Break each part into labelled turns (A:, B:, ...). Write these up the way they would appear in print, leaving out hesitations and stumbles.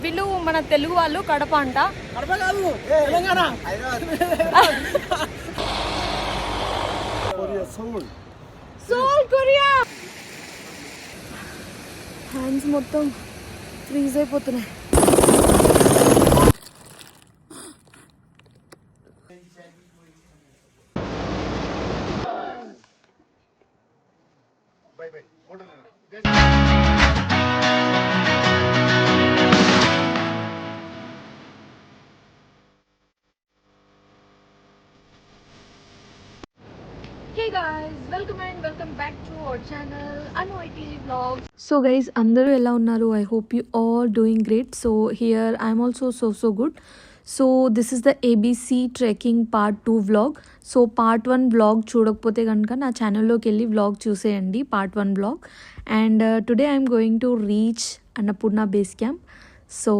A: వీళ్ళు మన తెలుగు వాళ్ళు, కడప అంట.
B: కడప కాదు, తెలంగాణ.
A: Seoul Korea. హ్యాండ్స్ మొత్తం ఫ్రీజ్ అయిపోతున్నాయి. Hey guys, welcome back to our channel Anu-IT Vlogs. So guys, andaru ela unnaru? I hope you all doing great. So here I am also so good. So this is the ABC trekking part 2 vlog. So part 1 vlog చూడకపోతే కనుక నా ఛానల్లోకి వెళ్ళి vlog చూసేయండి, part 1 vlog. And today I am going to reach Annapurna base camp. So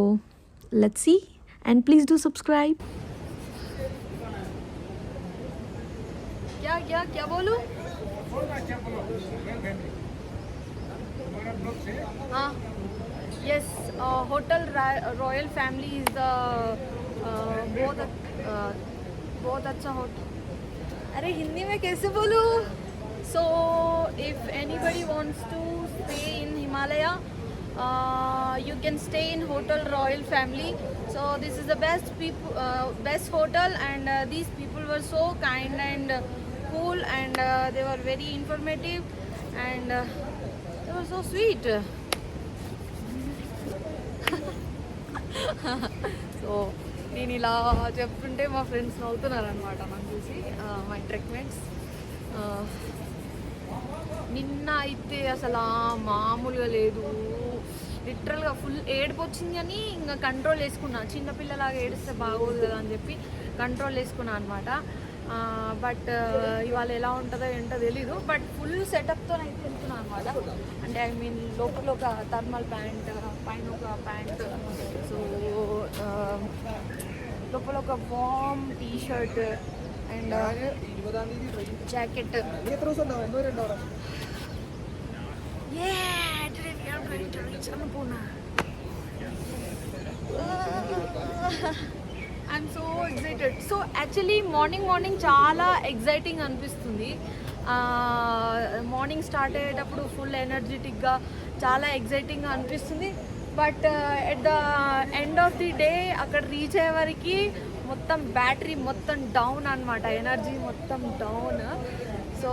A: let's see, and please do subscribe. क्या बोलूं? हाँ, yes, hotel royal family is the बहुत अच्छा होटल. अरे हिंदी में कैसे बोलूं? So if anybody wants to stay in Himalaya, you can stay in Hotel Royal Family. So this is the best hotel, and these people were so kind and cool, and they were very informative, and they were so sweet. So నేను ఇలా చెప్తుంటే మా friends నవ్వుతున్నారు అనమాట నన్ను చూసి, my ట్రెక్మేట్స్. నిన్న అయితే అసలు మామూలుగా లేదు, లిటరల్గా ఫుల్ ఏడుపు వచ్చింది. కానీ ఇంకా కంట్రోల్ చేసుకున్నా, చిన్నపిల్లలాగా ఏడిస్తే బాగోదు కదా అని చెప్పి కంట్రోల్ చేసుకున్నా అనమాట. బట్ ఇవాళ ఎలా ఉంటుందో ఏంటో తెలీదు, బట్ ఫుల్ సెటప్తో అయితే వెళ్తున్నాను అనమాట. అంటే ఐ మీన్ లోపల ఒక థర్మల్ ప్యాంట్, పైన ఒక ప్యాంట్, సో లోపల ఒక warm T shirt and jacket. I'm so excited. So actually morning చాలా ఎగ్జైటింగ్ అనిపిస్తుంది. మార్నింగ్ స్టార్ట్ అయ్యేటప్పుడు ఫుల్ ఎనర్జెటిక్గా చాలా ఎగ్జైటింగ్గా అనిపిస్తుంది. But at the end of the day అక్కడ రీచ్ అయ్యే వరకు మొత్తం బ్యాటరీ మొత్తం డౌన్ అనమాట, ఎనర్జీ మొత్తం డౌన్. సో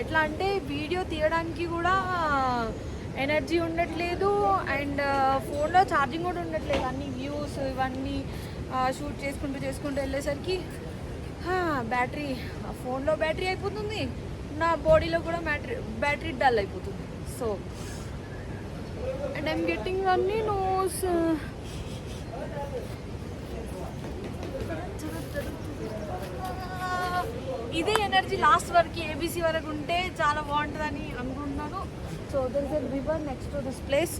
A: ఎట్లా అంటే వీడియో తీయడానికి కూడా ఎనర్జీ ఉండట్లేదు, అండ్ ఫోన్లో ఛార్జింగ్ కూడా ఉండట్లేదు. అన్ని వ్యూస్ ఇవన్నీ షూట్ చేసుకుంటూ వెళ్ళేసరికి బ్యాటరీ, ఫోన్లో బ్యాటరీ అయిపోతుంది, నా బాడీలో కూడా బ్యాటరీ డల్ అయిపోతుంది. సో అండ్ ఐమ్ గెట్టింగ్ అన్ని నోస్. ఇదే ఎనర్జీ లాస్ట్ వరకు ఏబీసీ వరకు ఉంటే చాలా బాగుంటుందని అనుకుంటున్నాను. So there is a river next to this place.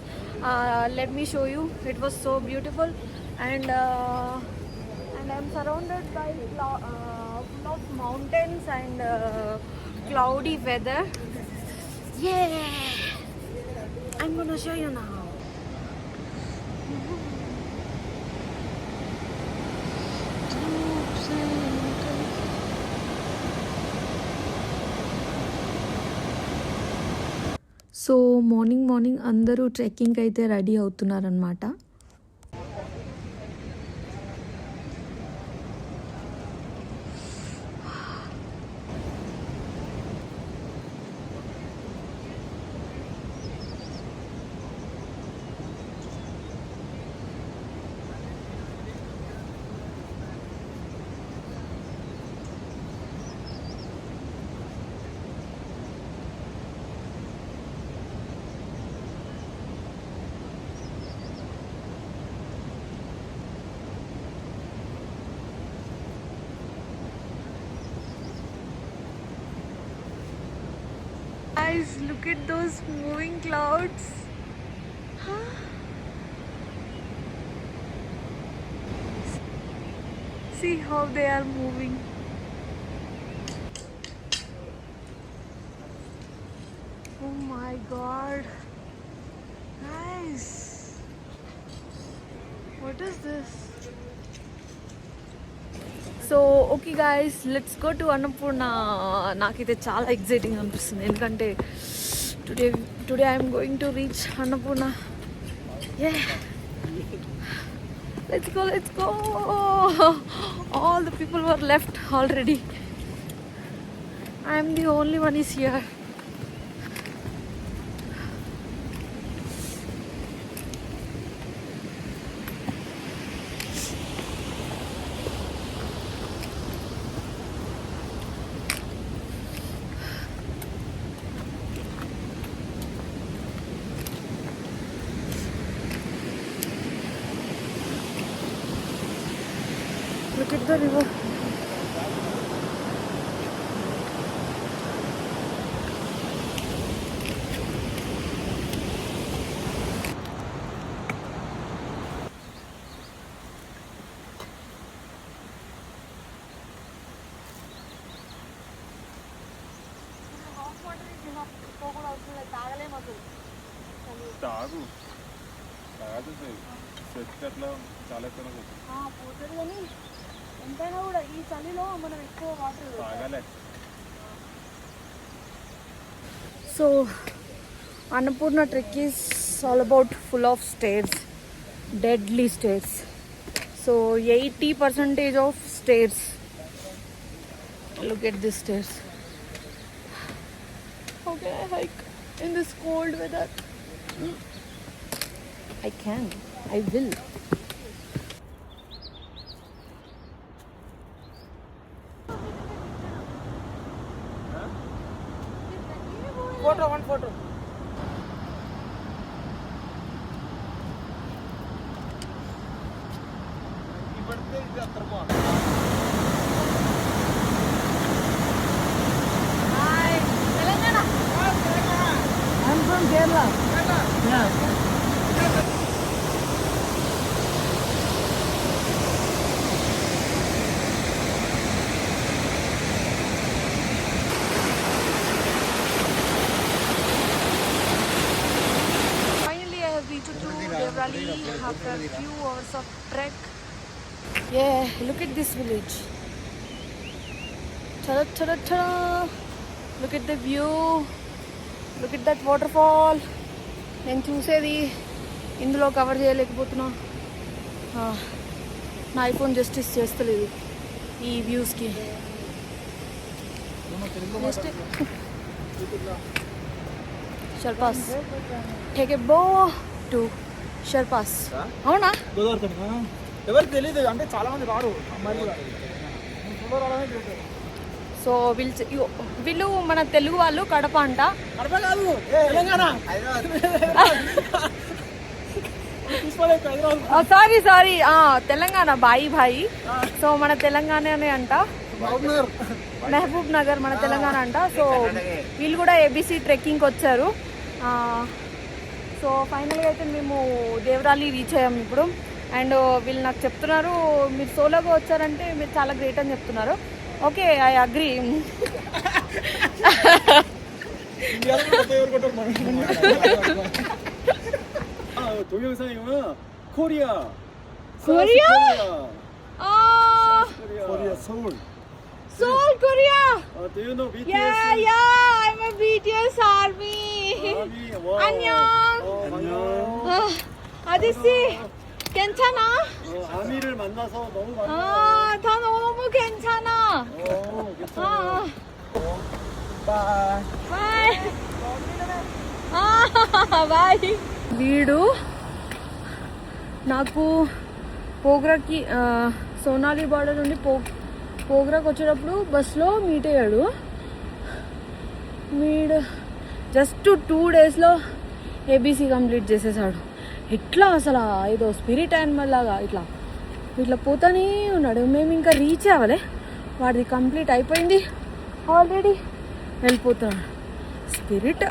A: Let me show you. It was so beautiful, and I'm surrounded by full of mountains and cloudy weather. Yeah, I'm gonna show you now. So morning అందరూ trekking అయితే ready అవుతున్నారనమాట. Guys, look at those moving clouds. See how they are moving. Oh my god. Guys. What is this? So okay guys, let's go to Annapurna. నాకైతే చాలా exciting అనిపిస్తుంది ఎందుకంటే today I'm going to reach Annapurna. Let's go. All the people were left already. I'm the only one is here. Look at the river.
C: తాగు తాగదు set అట్లా చాలా ఎక్కువ
A: పోతుంది కానీ ఎంతైనా కూడా ఈ చలిలో మనం ఎక్కువ వాటర్
C: తాగాలే.
A: So Annapurna trek is all about full of stairs, deadly stairs. So 80% of stairs. Look at this stairs. How can I hike in this cold weather? I can. I will.
B: One photo.
A: Hi, Telangana.
B: I'm from Kerala. Yeah.
A: Finally, I have reached to Devrali after a few hours of trek. Yeah, look at this village. Ta-da, ta-da, ta-da. Look at the view. Look at that waterfall. నేను చూసేది ఇందులో cover చేయలేకపోతున్నా. నా iPhone justice చేస్తలేదు ఈ వ్యూస్కి. Next Sherpas. Take a బో to Sherpas. అవునా?
B: గోదావరి ఎవరికి తెలియదు అంటే చాలా మంది రారు అమ్మాయిలు కూడా.
A: సో వీళ్ళు మన తెలుగు వాళ్ళు, కడప అంట.
B: కడప కాదు, తెలంగాణ.
A: సారీ తెలంగాణ బాయి. సో మన తెలంగాణనే అంట, మహబూబ్ నగర్ మన తెలంగాణ అంట. సో వీళ్ళు కూడా ఏబీసీ ట్రెక్కింగ్కి వచ్చారు. సో ఫైనల్గా అయితే మేము దేవరాలి రీచ్ అయ్యాము ఇప్పుడు. అండ్ వీళ్ళు నాకు చెప్తున్నారు మీరు సోలోగా వచ్చారంటే మీరు చాలా గ్రేట్ అని చెప్తున్నారు. Okay, I agree.
C: 동영상이구나. 코리아.
A: Korea?
C: 코리아 서울.
A: Seoul, Korea.
C: Do you know BTS?
A: Yeah, I'm a BTS ARMY.
C: 아미. 와.
A: 안녕.
C: 안녕.
A: 아저씨, 괜찮아?
C: 아미를 만나서 너무 반가워.
A: 다 너무 괜찮아.
C: 괜찮아.
B: Bye.
A: Bye. వీడు నాకు పోగ్రాకి సోనాలి బార్డర్ నుండి పోగ్రాకి వచ్చేటప్పుడు బస్లో మీట్ అయ్యాడు. వీడు జస్ట్ 2 డేస్లో ఏబీసీ కంప్లీట్ చేసేసాడు. ఎట్లా అసలు ఏదో స్పిరిట్ యానిమల్ లాగా ఇట్లా పోతానే ఉన్నాడు. మేము ఇంకా రీచ్ అవ్వలే, వాడిది కంప్లీట్ అయిపోయింది ఆల్రెడీ, వెళ్ళిపోతున్నాడు. స్పిరిట్.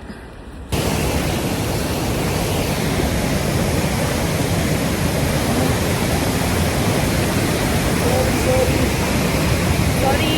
A: సారీ.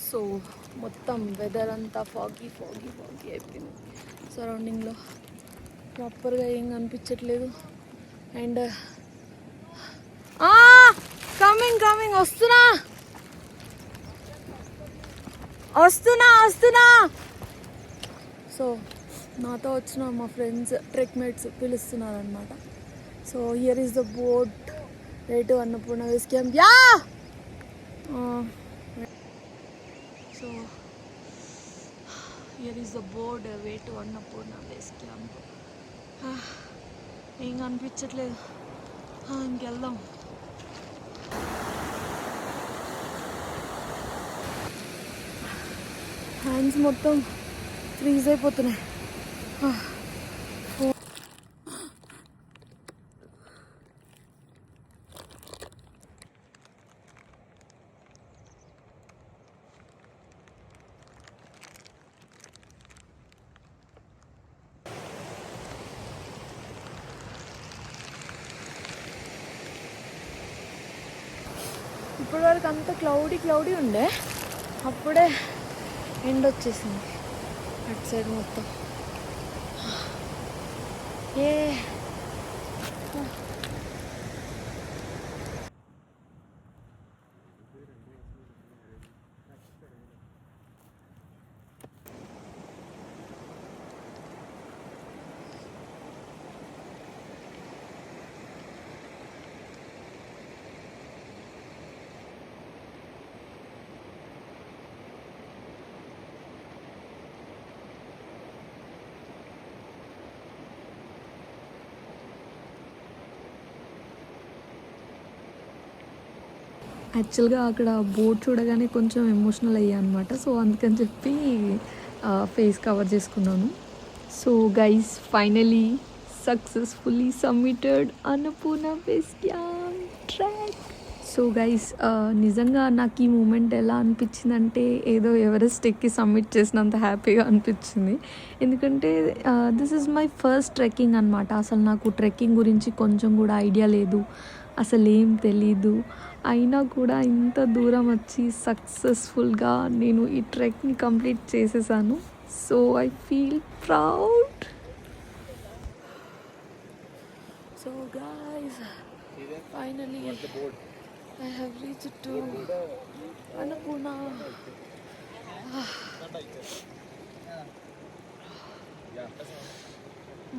A: సో మొత్తం వెదర్ అంతా ఫాగీ ఫాగీ ఫాగీ అయిపోయింది. సరౌండింగ్లో ప్రాపర్గా ఏం కనిపించట్లేదు. అండ్ కమింగ్ కమింగ్ వస్తున్నా వస్తున్నా వస్తున్నా. సో నాతో వచ్చిన మా ఫ్రెండ్స్ ట్రెక్ మేట్స్ పిలుస్తున్నారు అనమాట. So here is the boat way to Annapurna base camp. Yeah so here is the board way to Annapurna base camp. ఏం కనిపించట్లేదు. ఇంకెళ్దాం. హ్యాండ్స్ మొత్తం ఫ్రీజ్ అయిపోతున్నాయి. ఇప్పటి వరకు అంతా క్లౌడీ ఉండే, అప్పుడే ఎండ్ వచ్చేసింది అటు సైడ్ మొత్తం. ఏ యాక్చువల్గా అక్కడ బోట్ చూడగానే కొంచెం ఎమోషనల్ అయ్యా అనమాట. సో అందుకని చెప్పి ఫేస్ కవర్ చేసుకున్నాను. So guys finally successfully submitted Annapurna base camp track. So guys నిజంగా నాకు ఈ మూమెంట్ ఎలా అనిపించిందంటే ఏదో ఎవరెస్ట్ ఎక్కి సబ్మిట్ చేసినంత హ్యాపీగా అనిపించింది. ఎందుకంటే this is my first trekking అనమాట. అసలు నాకు ట్రెక్కింగ్ గురించి కొంచెం కూడా ఐడియా లేదు, అసలు ఏం తెలీదు. అయినా కూడా ఇంత దూరం వచ్చి సక్సెస్ఫుల్గా నేను ఈ ట్రెక్ని కంప్లీట్ చేసేసాను. So I feel proud. So guys finally I have reached to Annapurna.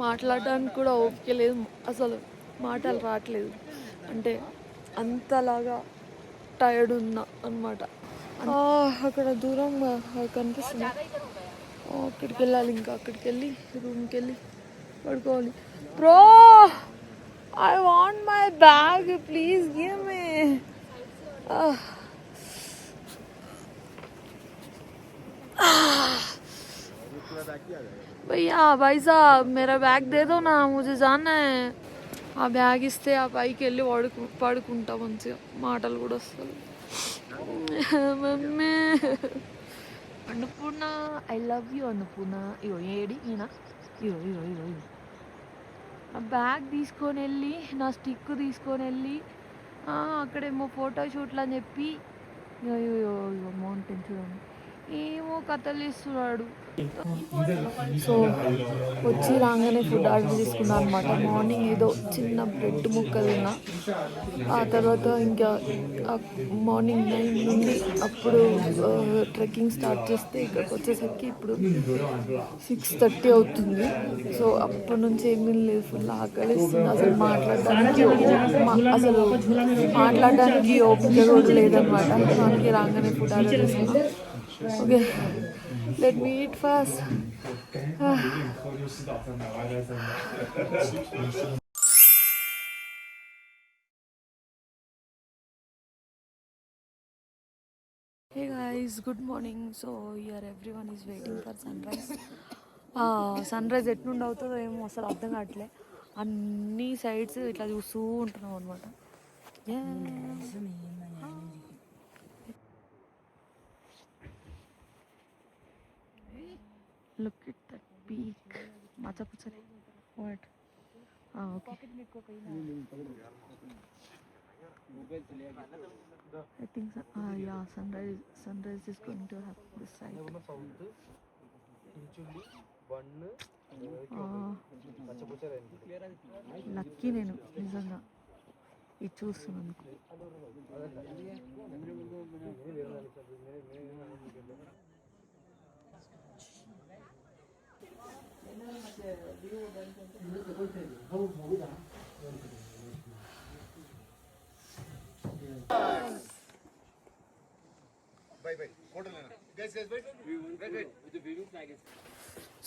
A: మాట్లాడడానికి కూడా ఓపిక లేదు, అసలు మాటలు రావట్లేదు. అంటే అంతలాగా టైర్డ్ ఉన్నా అనమాట. అక్కడ దూరం కనిపిస్తుంది, అక్కడికి వెళ్ళాలి. ఇంకా అక్కడికి వెళ్ళి రూమ్కి వెళ్ళి పడుకోవాలి. Bro I want my bag, please give me. भैया भाई साहब मेरा बैग दे दो ना, मुझे जाना है. ఆ బ్యాగ్ ఇస్తే ఆ పైకి వెళ్ళి పడుకుంటా మంచిగా, మాటలు కూడా వస్తుంది. Mummy Annapurna I love you Annapurna. Ego AD ఈయన, ఇగో ఇగో ఇగో ఇగో ఆ బ్యాగ్ తీసుకొని వెళ్ళి నా స్టిక్ తీసుకొని వెళ్ళి అక్కడేమో ఫోటో షూట్లు అని చెప్పి ఇగో మౌంటైన్ చూడండి ఏమో కథలు ఇస్తున్నాడు. సో వచ్చి రాగానే ఫుడ్ ఆర్డర్ తీసుకున్నాను అనమాట. మార్నింగ్ ఏదో చిన్న బ్రెడ్ ముక్క తిన్నా. ఆ తర్వాత ఇంకా మార్నింగ్ 9 నుండి అప్పుడు ట్రెక్కింగ్ స్టార్ట్ చేస్తే ఇక్కడికి వచ్చేసరికి ఇప్పుడు 6:30 అవుతుంది. సో అప్పటి నుంచి ఏమీ లేదు, ఫుల్ ఆకలిస్తుంది. అసలు మాట్లాడడానికి ఓపిక కూడా లేదనమాట. దానికి రాగానే ఫుడ్ ఆర్డర్ తీసుకున్నా. Okay let me eat fast. Hey guys, good morning. So here everyone is waiting for sunrise. Sunrise ఎట్నుండి అవుతుందో ఏమో అసలు అర్థం కావట్లే. అన్ని సైడ్స్ ఇట్లా చూస్తూ ఉంటున్నాం అనమాట. Look at that పీక్ మచ్చపుచ్చలే what okay I think yeah, sunrise is going to happen this side.
B: South ఇంచుల్లి వన్
A: లక్కీ నేను నిజంగా ఇది చూస్తున్నాను.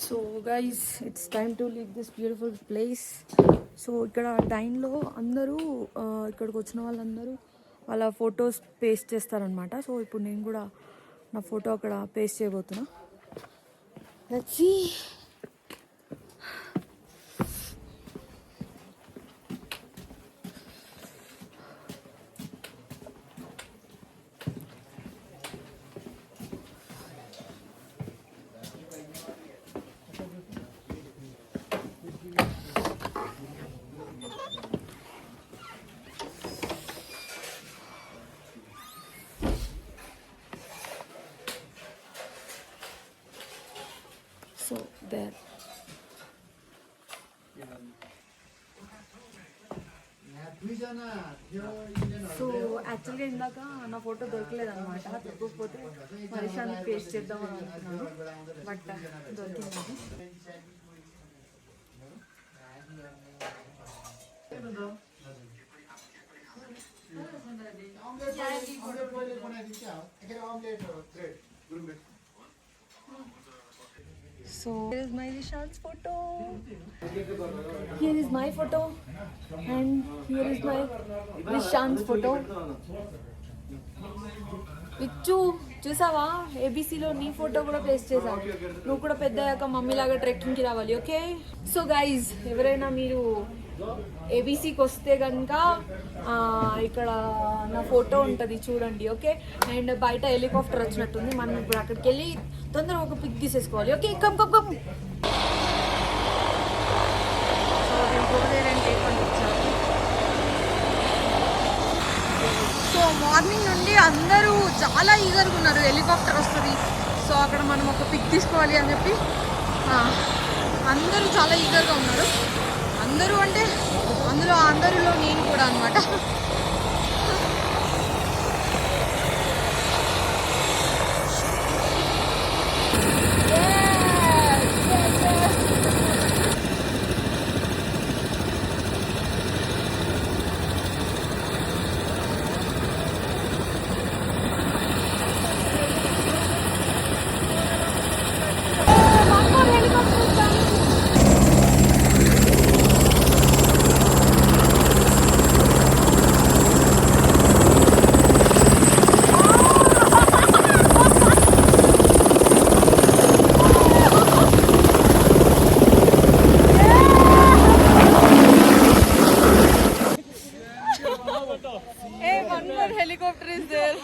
A: So guys it's time to leave this beautiful place. So ఇక్కడ డైన్లో అందరూ ఇక్కడికి వచ్చిన వాళ్ళందరూ వాళ్ళ ఫొటోస్ పేస్ట్ చేస్తారనమాట. సో ఇప్పుడు నేను కూడా నా ఫోటో అక్కడ పేస్ట్ చేయబోతున్నా. Let's see. So there. So యాక్చువల్గా ఇందాక నా ఫోటో దొరకలేదు అనమాట. దొరకకపోతే మరిషాన్ని పేస్ట్ చేద్దామని అనుకున్నాను, బట్ దొరికింది. So here is my Rishan's photo. Here is my photo, and here is my Rishan's photo. విచ్చు చూసావా, ఏబీసీలో నీ ఫోటో కూడా పేస్ట్ చేసావు. నువ్వు కూడా పెద్ద అయ్యాక మమ్మీ లాగా ట్రెక్కింగ్కి రావాలి, ఓకే? సో గైజ్, ఎవరైనా మీరు ఏబీసీకి వస్తే కనుక ఇక్కడ నా ఫోటో ఉంటుంది చూడండి, ఓకే? అండ్ బయట హెలికాప్టర్ వచ్చినట్టుంది, మనం ఇప్పుడు అక్కడికి వెళ్ళి తొందరగా ఒక పిక్ తీసేసుకోవాలి, okay? Come come come. So morning నుండి అందరూ చాలా ఈగర్గా ఉన్నారు, హెలికాప్టర్ వస్తుంది, సో అక్కడ మనం ఒక పిక్ తీసుకోవాలి అని చెప్పి అందరూ చాలా ఈగర్గా ఉన్నారు. అందరూ అంటే అందరిలో నేను కూడా అనమాట. Helicopter is there.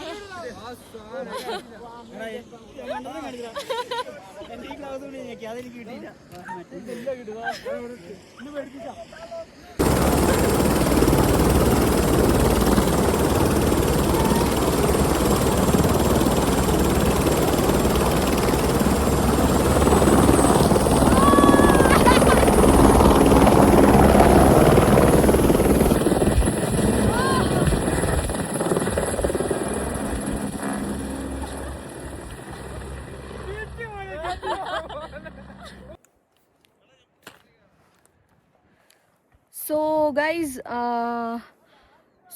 A: So guys,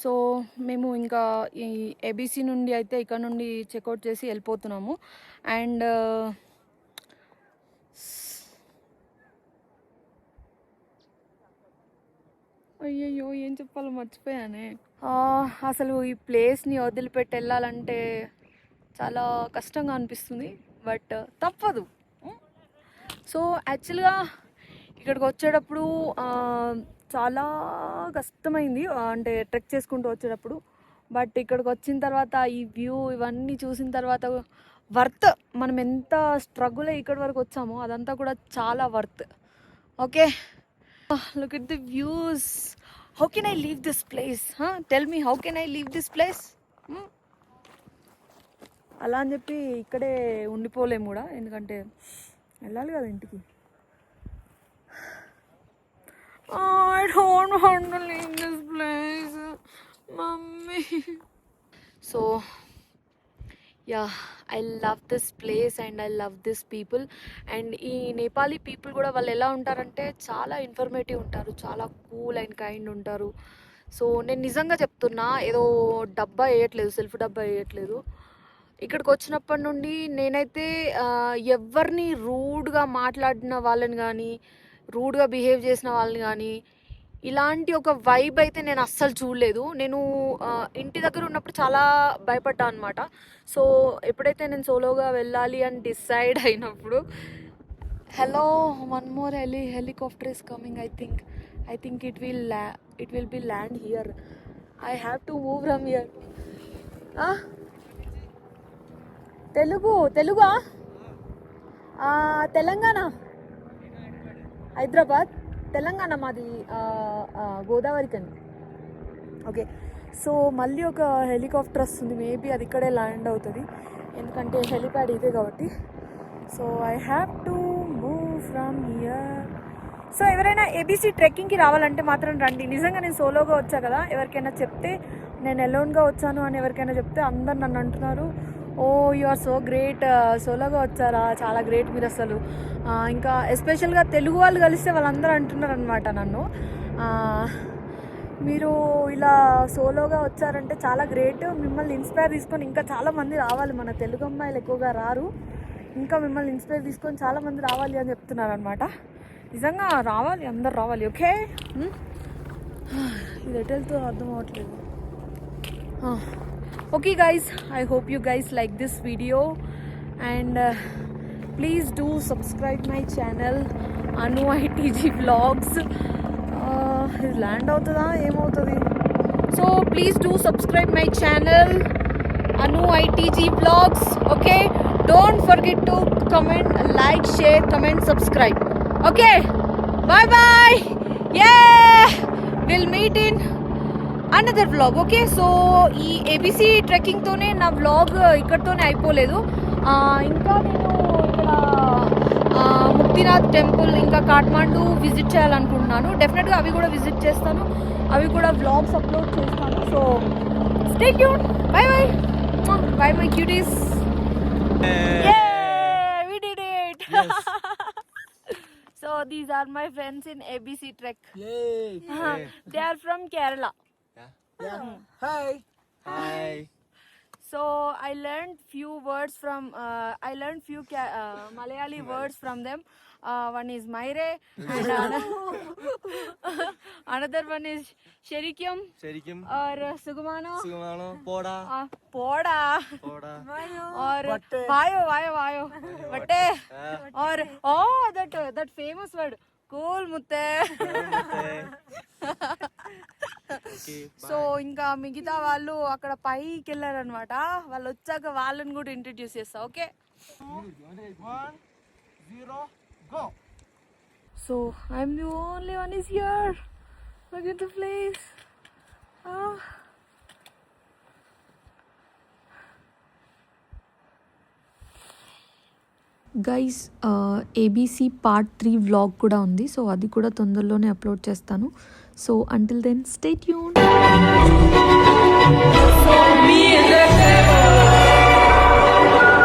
A: so మేము ఇంకా ఈ ఏబీసీ నుండి అయితే ఇక్కడ నుండి చెక్అవుట్ చేసి వెళ్ళిపోతున్నాము. అండ్ అయ్యయ్యో ఏం చెప్పాలో మర్చిపోయానే. అసలు ఈ ప్లేస్ని వదిలిపెట్టి వెళ్ళాలంటే చాలా కష్టంగా అనిపిస్తుంది, బట్ తప్పదు. సో యాక్చువల్గా ఇక్కడికి వచ్చేటప్పుడు చాలా కష్టమైంది, అంటే ట్రెక్ చేసుకుంటూ వచ్చేటప్పుడు. బట్ ఇక్కడికి వచ్చిన తర్వాత ఈ వ్యూ ఇవన్నీ చూసిన తర్వాత వర్త్. మనం ఎంత స్ట్రగుల్ ఇక్కడి వరకు వచ్చామో అదంతా కూడా చాలా worth. Okay, look at the views. How can I leave this place? Tell me, how can I leave this place? అలా అని చెప్పి ఇక్కడే ఉండిపోలేము కూడా, ఎందుకంటే వెళ్ళాలి కదా ఇంటికి. I don't want to leave this place, mummy. So, yeah, I love this place and I love this people. And ఈ నేపాలీ పీపుల్ కూడా వాళ్ళు ఎలా ఉంటారంటే చాలా ఇన్ఫర్మేటివ్ ఉంటారు, చాలా కూల్ అండ్ కైండ్ ఉంటారు. సో నేను నిజంగా చెప్తున్నా, ఏదో డబ్బా వేయట్లేదు, సెల్ఫ్ డబ్బా వేయట్లేదు. ఇక్కడికి వచ్చినప్పటి నుండి నేనైతే ఎవరిని రూడ్గా మాట్లాడిన వాళ్ళని కానీ, రూడ్గా బిహేవ్ చేసిన వాళ్ళని కానీ, ఇలాంటి ఒక వైబ్ అయితే నేను అస్సలు చూడలేదు. నేను ఇంటి దగ్గర ఉన్నప్పుడు చాలా భయపడ్డా అనమాట. సో ఎప్పుడైతే నేను సోలోగా వెళ్ళాలి అని డిసైడ్ అయినప్పుడు, hello, one more helicopter is coming. I think it will be land here. I have to move from here. తెలుగా? తెలంగాణ, హైదరాబాద్, తెలంగాణ మాది, గోదావరి కని. ఓకే, సో మళ్ళీ ఒక హెలికాప్టర్ వస్తుంది, మేబీ అది ఇక్కడే ల్యాండ్ అవుతుంది, ఎందుకంటే హెలిప్యాడ్ ఇదే కాబట్టి. So I have to move from here. So ఎవరైనా ఏబీసీ ట్రెక్కింగ్కి రావాలంటే మాత్రం రండి. నిజంగా నేను సోలోగా వచ్చా కదా, ఎవరికైనా చెప్తే నేను ఎలోన్గా వచ్చాను అని ఎవరికైనా చెప్తే అందరు నన్ను అంటున్నారు, ఓ యు ఆర్ సో గ్రేట్, సోలోగా వచ్చారా, చాలా గ్రేట్ మీరు అసలు. ఇంకా ఎస్పెషల్గా తెలుగు వాళ్ళు కలిస్తే వాళ్ళందరూ అంటున్నారు అనమాట నన్ను, మీరు ఇలా సోలోగా వచ్చారంటే చాలా గ్రేట్, మిమ్మల్ని ఇన్స్పైర్ తీసుకొని ఇంకా చాలామంది రావాలి, మన తెలుగు అమ్మాయిలు ఎక్కువగా రారు, ఇంకా మిమ్మల్ని ఇన్స్పైర్ తీసుకొని చాలామంది రావాలి అని చెప్తున్నారు అనమాట. నిజంగా రావాలి, అందరు రావాలి. ఓకే, ఇది ఎటెల్తో అర్థం అవ్వట్లేదు. Okay guys, I hope you guys like this video and please do subscribe my channel Anu ITG Vlogs. Land అవుతుందా ఏమవుతుంది? So please do subscribe my channel Anu ITG Vlogs. Okay, don't forget to comment, like, share, comment, subscribe. Okay, bye bye. Yeah, we'll meet in another vlog. Okay, so ఈ ABC ట్రెక్కింగ్తోనే నా vlog ఇక్కడితోనే అయిపోలేదు. ఇంకా నేను ఇక్కడ Muktinath temple, ఇంకా Kathmandu visit చేయాలనుకుంటున్నాను. డెఫినెట్గా అవి కూడా విజిట్ చేస్తాను, అవి కూడా వ్లాగ్స్ అప్లోడ్ చేస్తాను. So stay tune. By by by my cuties. We did it. So these are my friends in ABC Trek.
B: Yay.
A: They are from Kerala.
B: Yeah. Hi.
A: So I learned few words from Malayali words from them. One is Maire and another one is Sherikyam or Sugumano,
C: Poda,
A: or Vayo Vatte, or that famous word cool mutte. So ఇంకా మిగతా వాళ్ళు అక్కడ పైకి వెళ్ళారనమాట, వాళ్ళు వచ్చాక వాళ్ళని కూడా ఇంట్రడ్యూస్ చేస్తా. Okay,
B: 1, 0, go.
A: So I'm the only one is here. Look at the place. Guys, ABC part 3 vlog కూడా ఉంది, సో అది కూడా తొందరలోనే అప్లోడ్ చేస్తాను. So until then stay tune.